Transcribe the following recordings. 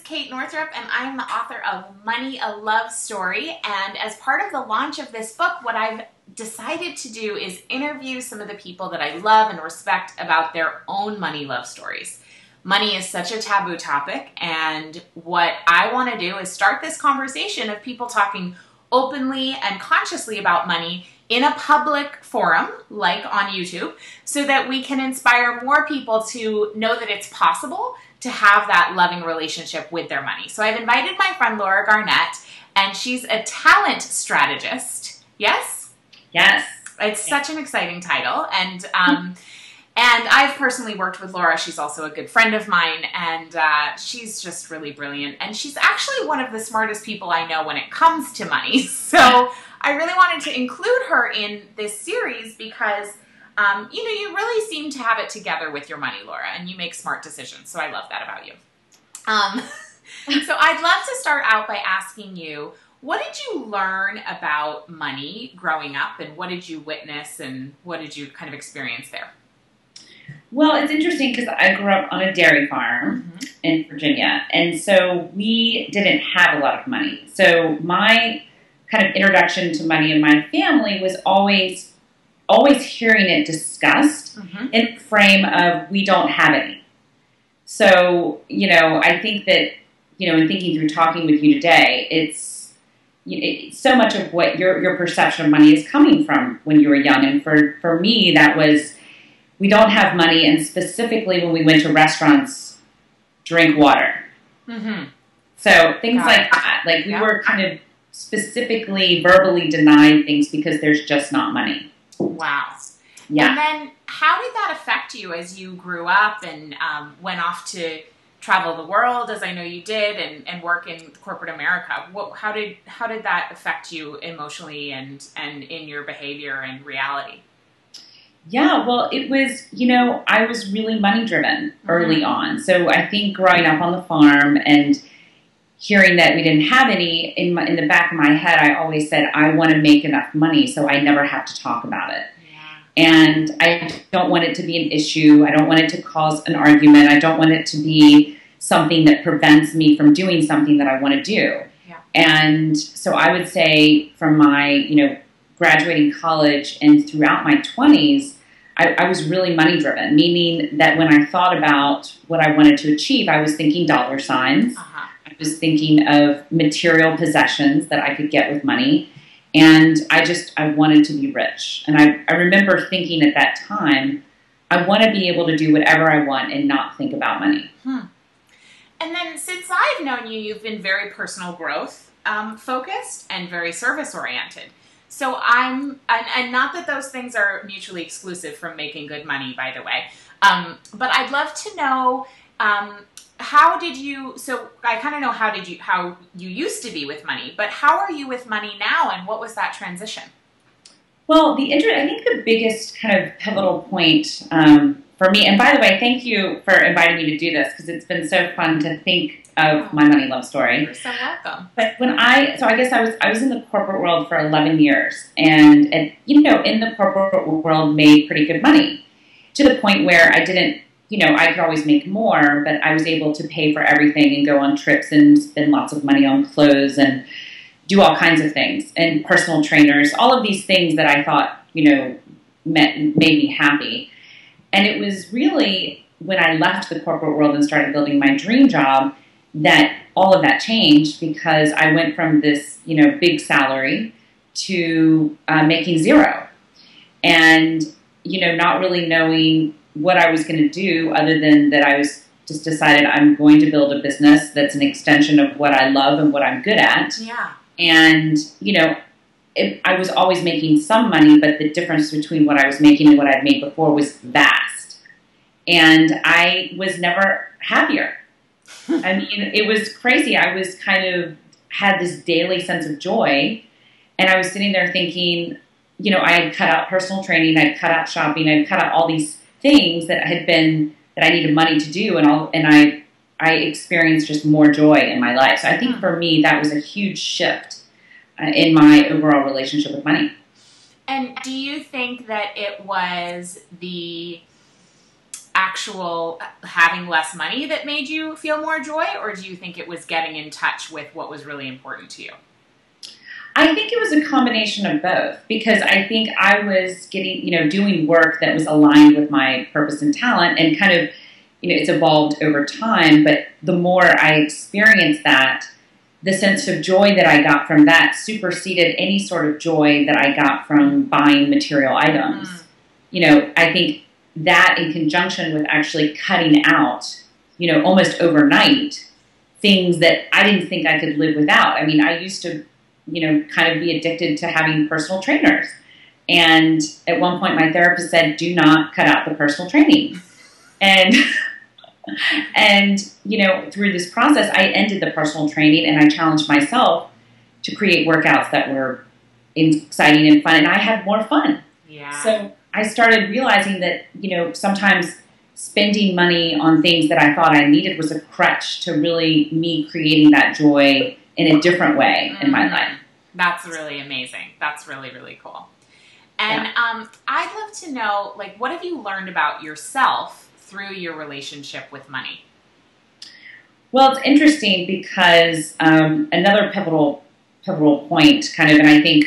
Kate Northrup, and I'm the author of Money, a Love Story. And as part of the launch of this book, what I've decided to do is interview some of the people that I love and respect about their own money love stories. Money is such a taboo topic, and what I want to do is start this conversation of people talking openly and consciously about money in a public forum, like on YouTube, so that we can inspire more people to know that it's possible to have that loving relationship with their money. So I've invited my friend Laura Garnett, and she's a talent strategist. Yes? Yes. It's such an exciting title. And I've personally worked with Laura. She's also a good friend of mine, and she's just really brilliant. And she's actually one of the smartest people I know when it comes to money. So I really wanted to include her in this series because, you really seem to have it together with your money, Laura, and you make smart decisions. So I love that about you. So I'd love to start out by asking you, what did you learn about money growing up, and what did you witness, and what did you kind of experience there? Well, it's interesting because I grew up on a dairy farm in Virginia, and so we didn't have a lot of money. So my kind of introduction to money in my family was always hearing it discussed in the frame of we don't have any. So, I think that, in thinking through talking with you today, it's so much of what your perception of money is coming from when you were young. And for me, that was, we don't have money, and specifically when we went to restaurants, drink water. So things like that. Like we were kind of specifically verbally denied things because there's just not money. Wow. Yeah. And then how did that affect you as you grew up and went off to travel the world, as I know you did, and work in corporate America? How did that affect you emotionally and in your behavior and reality? Yeah, well, it was, I was really money driven early on. So I think growing up on the farm and hearing that we didn't have any, in the back of my head, I always said, I want to make enough money so I never have to talk about it. Yeah. And I don't want it to be an issue. I don't want it to cause an argument. I don't want it to be something that prevents me from doing something that I want to do. Yeah. And so I would say from my, graduating college and throughout my 20s, I was really money driven, meaning that when I thought about what I wanted to achieve, I was thinking dollar signs. I was thinking of material possessions that I could get with money. And I wanted to be rich. And I remember thinking at that time, I want to be able to do whatever I want and not think about money. And then since I've known you, you've been very personal growth focused and very service oriented. So and not that those things are mutually exclusive from making good money, by the way. But I'd love to know, so I kind of know how you used to be with money, but how are you with money now, and what was that transition? Well, I think the biggest kind of pivotal point for me, and by the way, thank you for inviting me to do this, because it's been so fun to think of my money love story. You're so welcome. But I guess I was in the corporate world for 11 years, and in the corporate world made pretty good money, to the point where I didn't, I could always make more, but I was able to pay for everything and go on trips and spend lots of money on clothes and do all kinds of things, and personal trainers, all of these things that I thought, made me happy. And it was really when I left the corporate world and started building my dream job that all of that changed, because I went from this, big salary to making zero. And, not really knowing what I was going to do, other than that I was just decided I'm going to build a business that's an extension of what I love and what I'm good at. Yeah. And, I was always making some money, but the difference between what I was making and what I'd made before was vast. And I was never happier. I mean, it was crazy. I was had this daily sense of joy, and I was sitting there thinking, I had cut out personal training, I'd cut out shopping, I'd cut out all these things that I needed money to do, and I experienced just more joy in my life. So I think for me, that was a huge shift in my overall relationship with money. And do you think that it was the actual having less money that made you feel more joy, or do you think it was getting in touch with what was really important to you? I think it was a combination of both, because I think I was getting, doing work that was aligned with my purpose and talent, and kind of, it's evolved over time. But the more I experienced that, the sense of joy that I got from that superseded any sort of joy that I got from buying material items. I think that in conjunction with actually cutting out, almost overnight, things that I didn't think I could live without. I mean, I used to, kind of be addicted to having personal trainers. And at one point my therapist said, do not cut out the personal training. And, through this process, I ended the personal training, and I challenged myself to create workouts that were exciting and fun, and I had more fun. Yeah. So I started realizing that, sometimes spending money on things that I thought I needed was a crutch to really me creating that joy in a different way in my life. That's really amazing. That's really, really cool. And I'd love to know, what have you learned about yourself through your relationship with money? Well, it's interesting because another pivotal point kind of, and I think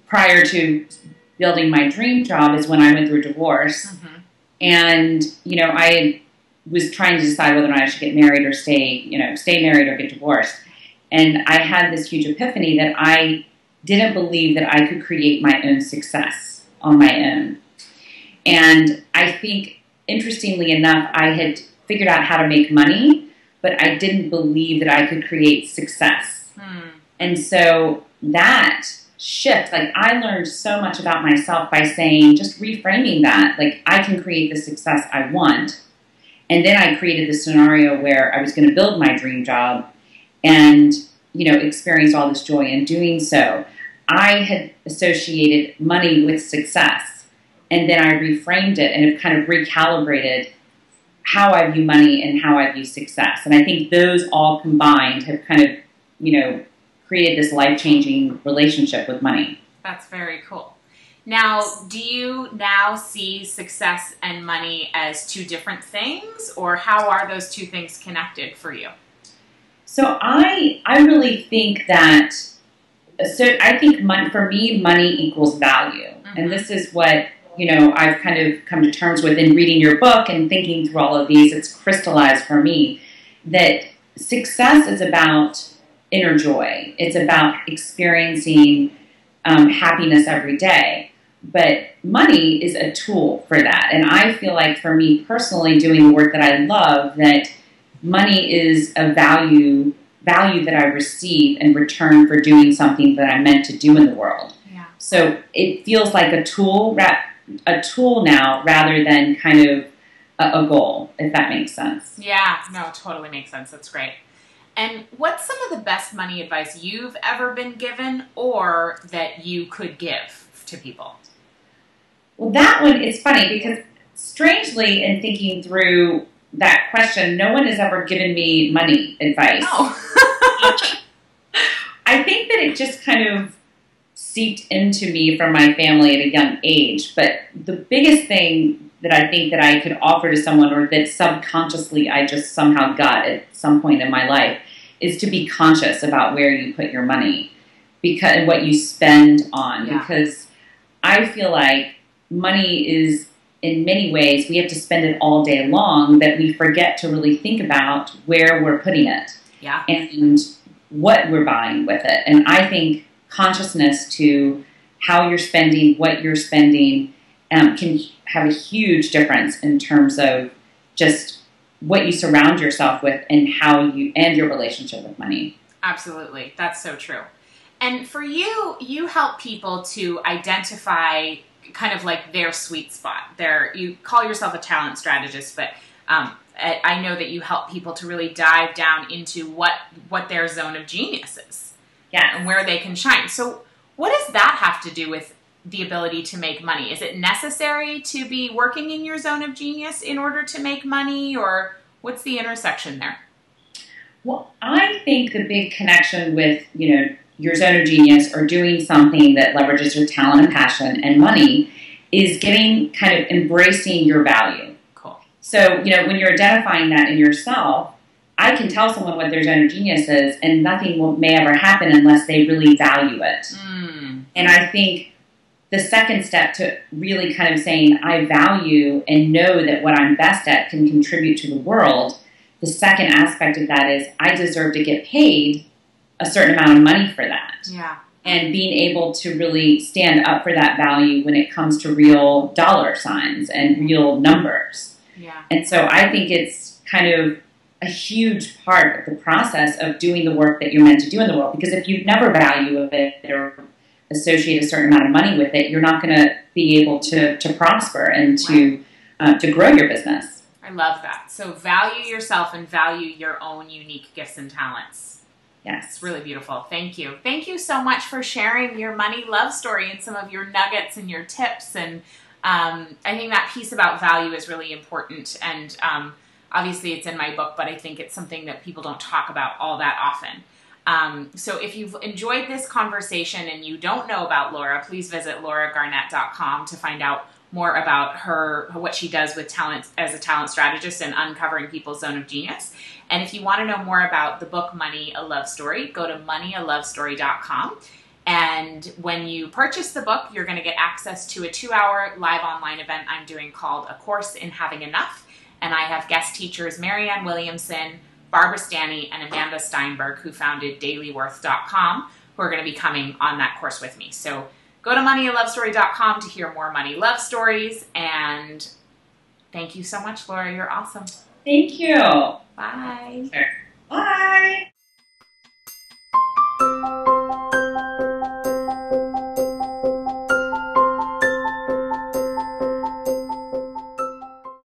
prior to building my dream job, is when I went through divorce. Mm-hmm. And, I was trying to decide whether or not I should get married or stay married or get divorced. And I had this huge epiphany that I didn't believe that I could create my own success on my own. And I think, interestingly enough, I had figured out how to make money, but I didn't believe that I could create success. And so that shift, I learned so much about myself by saying, just reframing that, I can create the success I want. And then I created this scenario where I was going to build my dream job and, experience all this joy in doing so. I had associated money with success, and then I reframed it and have kind of recalibrated how I view money and how I view success. And I think those all combined have kind of, created this life-changing relationship with money. That's very cool. Now, do you now see success and money as two different things, or how are those two things connected for you? So I really think that, I think for me, money equals value. Mm-hmm. And this is what, I've kind of come to terms with in reading your book and thinking through all of these. It's crystallized for me that success is about inner joy. It's about experiencing happiness every day. But money is a tool for that. And I feel like for me personally, doing the work that I love, that money is a value that I receive in return for doing something that I'm meant to do in the world. Yeah. So it feels like a tool now rather than kind of a goal, if that makes sense. Yeah, no, totally makes sense. That's great. And what's some of the best money advice you've ever been given or that you could give to people? Well, that one is funny because strangely, in thinking through that question, no one has ever given me money advice. No. I think that it just kind of seeped into me from my family at a young age. But the biggest thing that I think that I could offer to someone, or that subconsciously I just somehow got at some point in my life, is to be conscious about where you put your money and what you spend on. Yeah. Because I feel like money is, in many ways, we have to spend it all day long, that we forget to really think about where we're putting it. Yeah. And what we're buying with it. And I think consciousness to how you're spending, what you're spending, can have a huge difference in terms of just what you surround yourself with and how you end your relationship with money. Absolutely. That's so true. And for you, you help people to identify kind of like their sweet spot. You call yourself a talent strategist, but I know that you help people to really dive down into what their zone of genius is. Yeah. And where they can shine. So what does that have to do with the ability to make money? Is it necessary to be working in your zone of genius in order to make money, or what's the intersection there? Well, I think the big connection with, your zone of genius or doing something that leverages your talent and passion and money is getting kind of embracing your value. Cool. So, when you're identifying that in yourself, I can tell someone what their zone of genius is, and nothing may ever happen unless they really value it. And I think the second step to really kind of saying, I value and know that what I'm best at can contribute to the world, the second aspect of that is I deserve to get paid a certain amount of money for that. Yeah. And being able to really stand up for that value when it comes to real dollar signs and real numbers. Yeah. And so I think it's kind of a huge part of the process of doing the work that you're meant to do in the world. Because if you never value it or associate a certain amount of money with it, you're not going to be able to prosper and to grow your business. I love that. So value yourself and value your own unique gifts and talents. Yes. It's really beautiful. Thank you. Thank you so much for sharing your money love story and some of your nuggets and your tips. And I think that piece about value is really important. And obviously it's in my book, but I think it's something that people don't talk about all that often. So if you've enjoyed this conversation and you don't know about Laura, please visit lauragarnett.com to find out more about what she does with talent as a talent strategist and uncovering people's zone of genius. And if you want to know more about the book Money, A Love Story, go to moneyalovestory.com. And when you purchase the book, you're going to get access to a 2-hour live online event I'm doing called A Course in Having Enough. And I have guest teachers Marianne Williamson, Barbara Stanny, and Amanda Steinberg, who founded dailyworth.com, who are going to be coming on that course with me. So go to moneyalovestory.com to hear more money love stories. And thank you so much, Laura. You're awesome. Thank you. Bye. Sure. Bye.